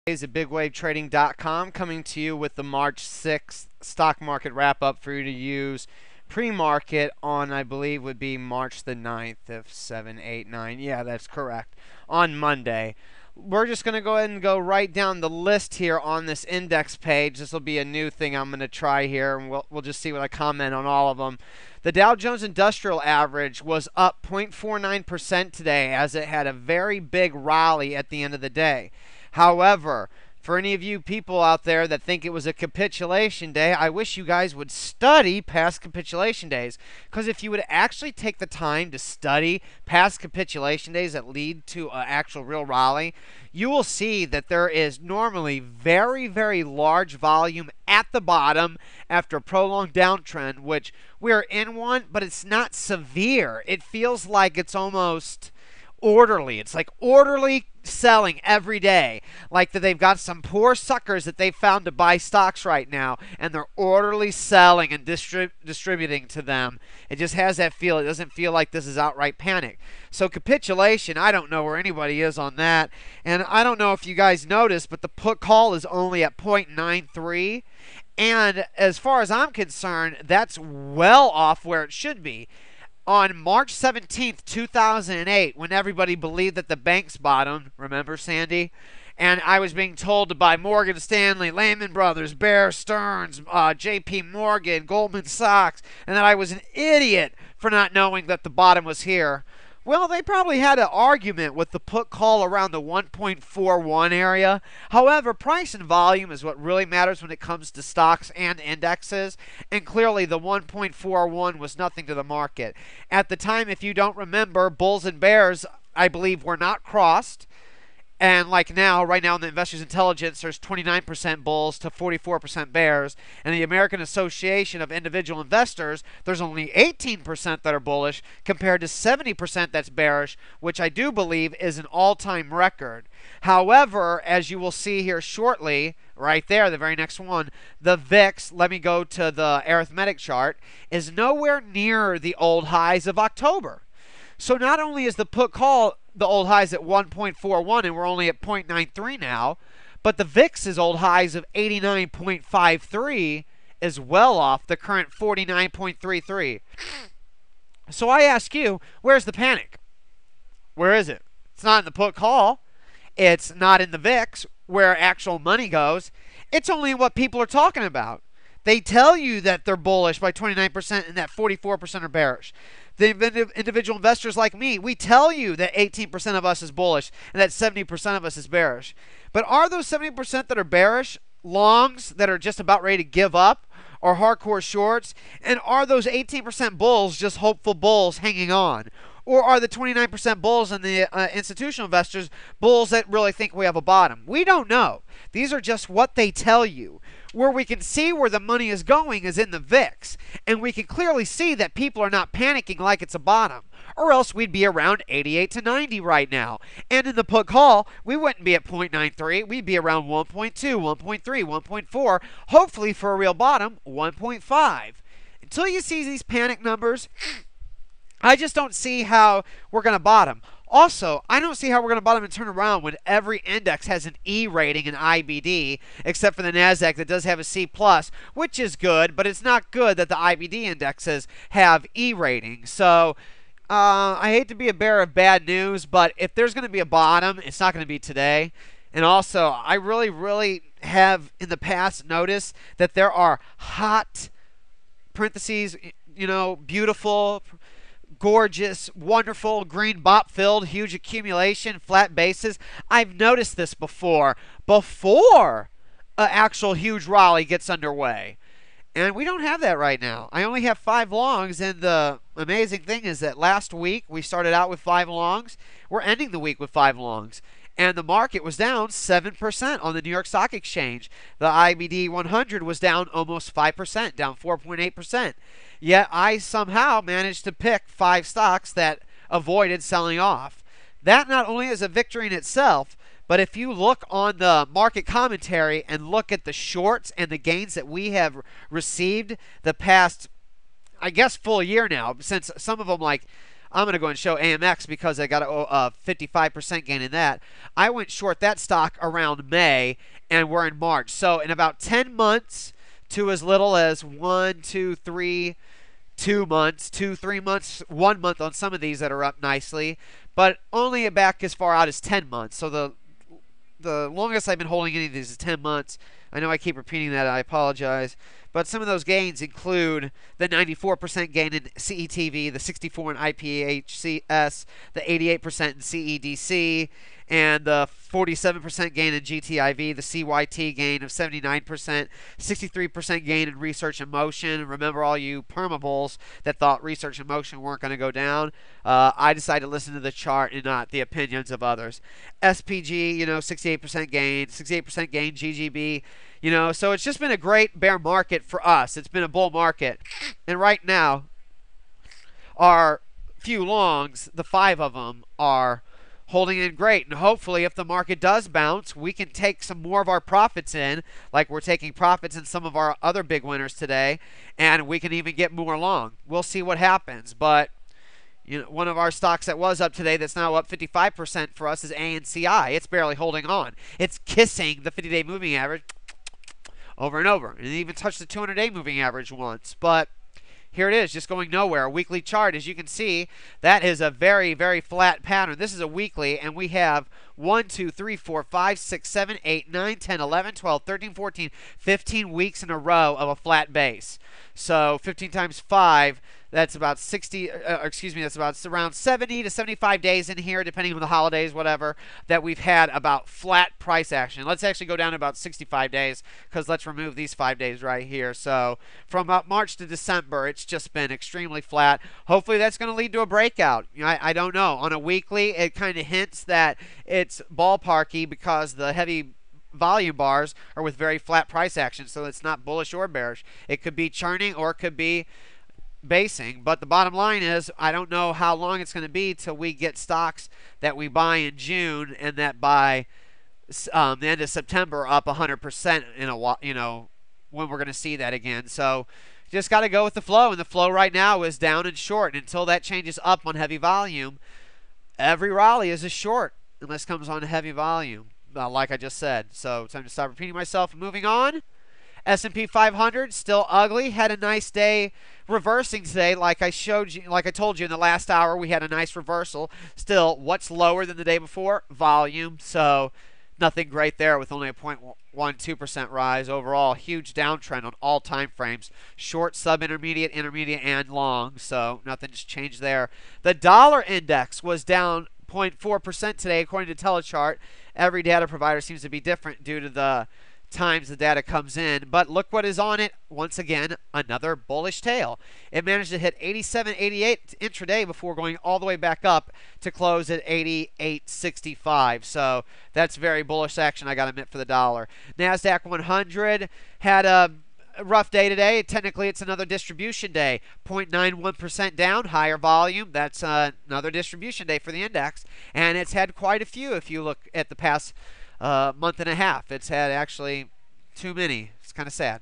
Is at BigWaveTrading.com coming to you with the March 6th stock market wrap up for you to use pre-market on, I believe, would be March the 9th of 7, 8, 9. Yeah, that's correct. On Monday. We're just going to go ahead and go right down the list here on this index page. This will be a new thing I'm going to try here, and we'll just see what I comment on all of them. The Dow Jones Industrial Average was up 0.49% today as it had a very big rally at the end of the day. However, for any of you people out there that think it was a capitulation day, I wish you guys would study past capitulation days. Because if you would actually take the time to study past capitulation days that lead to an actual real rally, you will see that there is normally very, very large volume at the bottom after a prolonged downtrend, which we're in one, but it's not severe. It feels like it's almost orderly. It's like orderly selling every day, like that they've got some poor suckers that they've found to buy stocks right now, and they're orderly selling and distributing to them. It just has that feel. It doesn't feel like this is outright panic. So capitulation, I don't know where anybody is on that, and I don't know if you guys noticed, but the put call is only at 0.93, and as far as I'm concerned, that's well off where it should be. On March 17th, 2008, when everybody believed that the banks bottomed, remember, Sandy? And I was being told to buy Morgan Stanley, Lehman Brothers, Bear Stearns, J.P. Morgan, Goldman Sachs, and that I was an idiot for not knowing that the bottom was here. Well, they probably had an argument with the put call around the 1.41 area. However, price and volume is what really matters when it comes to stocks and indexes. And clearly, the 1.41 was nothing to the market. At the time, if you don't remember, bulls and bears, I believe, were not crossed. And like now, right now in the Investors Intelligence, there's 29% bulls to 44% bears. And the American Association of Individual Investors, there's only 18% that are bullish compared to 70% that's bearish, which I do believe is an all-time record. However, as you will see here shortly, right there, the very next one, the VIX, let me go to the arithmetic chart, is nowhere near the old highs of October. So not only is the put call the old highs at 1.41 and we're only at 0.93 now, but the VIX's old highs of 89.53 is well off the current 49.33. So I ask you, where's the panic? Where is it? It's not in the put call. It's not in the VIX where actual money goes. It's only what people are talking about. They tell you that they're bullish by 29% and that 44% are bearish. The individual investors like me, we tell you that 18% of us is bullish and that 70% of us is bearish. But are those 70% that are bearish longs that are just about ready to give up, or hardcore shorts? And are those 18% bulls just hopeful bulls hanging on? Or are the 29% bulls and the institutional investors bulls that really think we have a bottom? We don't know. These are just what they tell you. Where we can see where the money is going is in the VIX. And we can clearly see that people are not panicking like it's a bottom. Or else we'd be around 88 to 90 right now. And in the put call, we wouldn't be at 0.93. We'd be around 1.2, 1.3, 1.4. Hopefully for a real bottom, 1.5. Until you see these panic numbers, I just don't see how we're going to bottom. Also, I don't see how we're going to bottom and turn around when every index has an E rating in IBD, except for the NASDAQ that does have a C+, which is good, but it's not good that the IBD indexes have E ratings. So, I hate to be a bearer of bad news, but if there's going to be a bottom, it's not going to be today. And also, I really have in the past noticed that there are hot, parentheses, beautiful, gorgeous, wonderful, green bop filled, huge accumulation, flat bases. I've noticed this before an actual huge rally gets underway. And we don't have that right now. I only have 5 longs, and the amazing thing is that last week we started out with 5 longs. We're ending the week with 5 longs. And the market was down 7% on the New York Stock Exchange. The IBD 100 was down almost 5%, down 4.8%. Yet I somehow managed to pick 5 stocks that avoided selling off. That not only is a victory in itself, but if you look on the market commentary and look at the shorts and the gains that we have received the past, I guess, full year now, since some of them like I'm going to go and show AMX because I got a 55% gain in that. I went short that stock around May, and we're in March. So in about 10 months to as little as 1, 2, 3, 2 months, 2, 3 months, 1 month on some of these that are up nicely, but only back as far out as 10 months. So the longest I've been holding any of these is 10 months. I know I keep repeating that. I apologize. But some of those gains include the 94% gain in CETV, the 64% in IPHCS, the 88% in CEDC, and the 47% gain in GTIV, the CYT gain of 79%, 63% gain in Research in Motion. Remember all you permabulls that thought Research in Motion weren't going to go down? I decided to listen to the chart and not the opinions of others. SPG, 68% gain, 68% gain GGB. So it's just been a great bear market for us. It's been a bull market. And right now, our few longs, the 5 of them, are holding in great. And hopefully, if the market does bounce, we can take some more of our profits in, like we're taking profits in some of our other big winners today, and we can even get more long. We'll see what happens. But one of our stocks that was up today that's now up 55% for us is ANCI. It's barely holding on. It's kissing the 50-day moving average over and over. And it even touched the 200-day moving average once. But here it is, just going nowhere. A weekly chart, as you can see, that is a very, very flat pattern. This is a weekly, and we have 1, 2, 3, 4, 5, 6, 7, 8, 9, 10, 11, 12, 13, 14, 15 weeks in a row of a flat base. So 15 times 5, that's about 60, that's about around 70 to 75 days in here, depending on the holidays, whatever, that we've had about flat price action. Let's actually go down to about 65 days, because let's remove these 5 days right here. So from about March to December, it's just been extremely flat. Hopefully that's going to lead to a breakout. I don't know. On a weekly, it kind of hints that it's ballparky because the heavy volume bars are with very flat price action, so it's not bullish or bearish. It could be churning or it could be basing, but the bottom line is I don't know how long it's going to be till we get stocks that we buy in June and that by the end of September up 100% in a while, when we're going to see that again. So just got to go with the flow, and the flow right now is down and short. And until that changes up on heavy volume, every rally is a short unless it comes on heavy volume, like I just said. So time to stop repeating myself and moving on. S&P 500 still ugly. Had a nice day reversing today, like I told you in the last hour. We had a nice reversal. Still, what's lower than the day before? Volume. So nothing great there, with only a 0.12% rise overall. Huge downtrend on all time frames. Short, sub-intermediate, intermediate, and long. So nothing's changed there. The dollar index was down 0.4% today, according to Telechart. Every data provider seems to be different due to the times the data comes in, but look what is on it. Once again, another bullish tail. It managed to hit 87.88 intraday before going all the way back up to close at 88.65. So that's very bullish action, I gotta admit, for the dollar. NASDAQ 100 had a rough day today. Technically, it's another distribution day. 0.91% down, higher volume. That's another distribution day for the index, and it's had quite a few if you look at the past month and a half. It's had actually too many. It's kind of sad.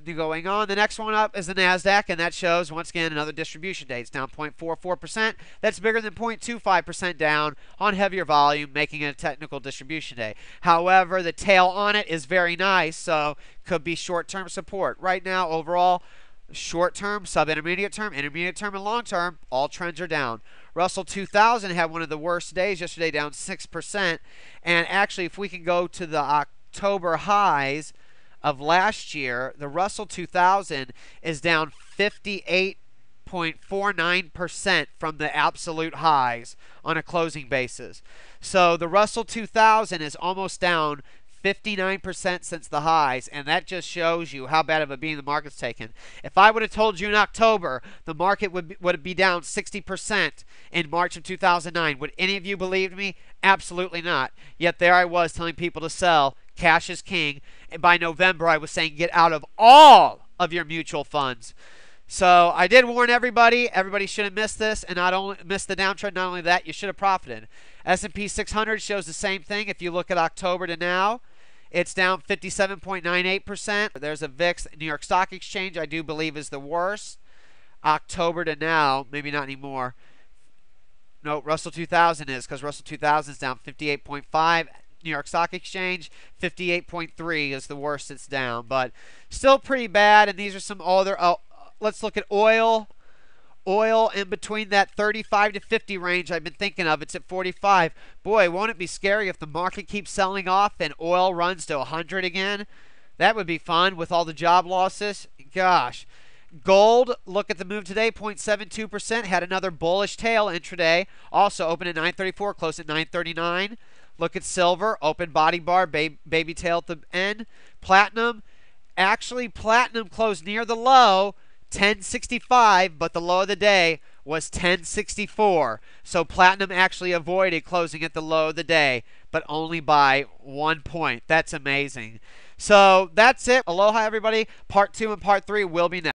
Going on, the next one up is the NASDAQ, and that shows, once again, another distribution day. It's down 0.44%. That's bigger than 0.25% down on heavier volume, making it a technical distribution day. However, the tail on it is very nice, so could be short-term support. Right now, overall, short-term, sub-intermediate term, intermediate term, and long-term, all trends are down. Russell 2000 had one of the worst days yesterday, down 6%. And actually, if we can go to the October highs of last year, the Russell 2000 is down 58.49% from the absolute highs on a closing basis. So the Russell 2000 is almost down 59% since the highs, and that just shows you how bad of a beating the market's taken. If I would have told you in October the market would be down 60% in March of 2009, would any of you believe me? Absolutely not. Yet there I was telling people to sell. Cash is king. And by November, I was saying get out of all of your mutual funds. So I did warn everybody. Everybody should have missed this and not only missed the downtrend. Not only that, you should have profited. S&P 600 shows the same thing. If you look at October to now, it's down 57.98%. There's a VIX. New York Stock Exchange, I do believe, is the worst. October to now, maybe not anymore. No, Russell 2000 is, because Russell 2000 is down 58.5. New York Stock Exchange 58.3 is the worst it's down, but still pretty bad. And these are some other. Let's look at oil. Oil in between that 35 to 50 range I've been thinking of. It's at 45. Boy, won't it be scary if the market keeps selling off and oil runs to 100 again? That would be fun with all the job losses. Gosh. Gold, look at the move today, 0.72%. Had another bullish tail intraday. Also open at 934, close at 939. Look at silver, open body bar, baby tail at the end. Platinum, actually platinum closed near the low, 1065, but the low of the day was 1064. So platinum actually avoided closing at the low of the day, but only by 1 point. That's amazing. So that's it. Aloha, everybody. Part 2 and Part 3 will be next.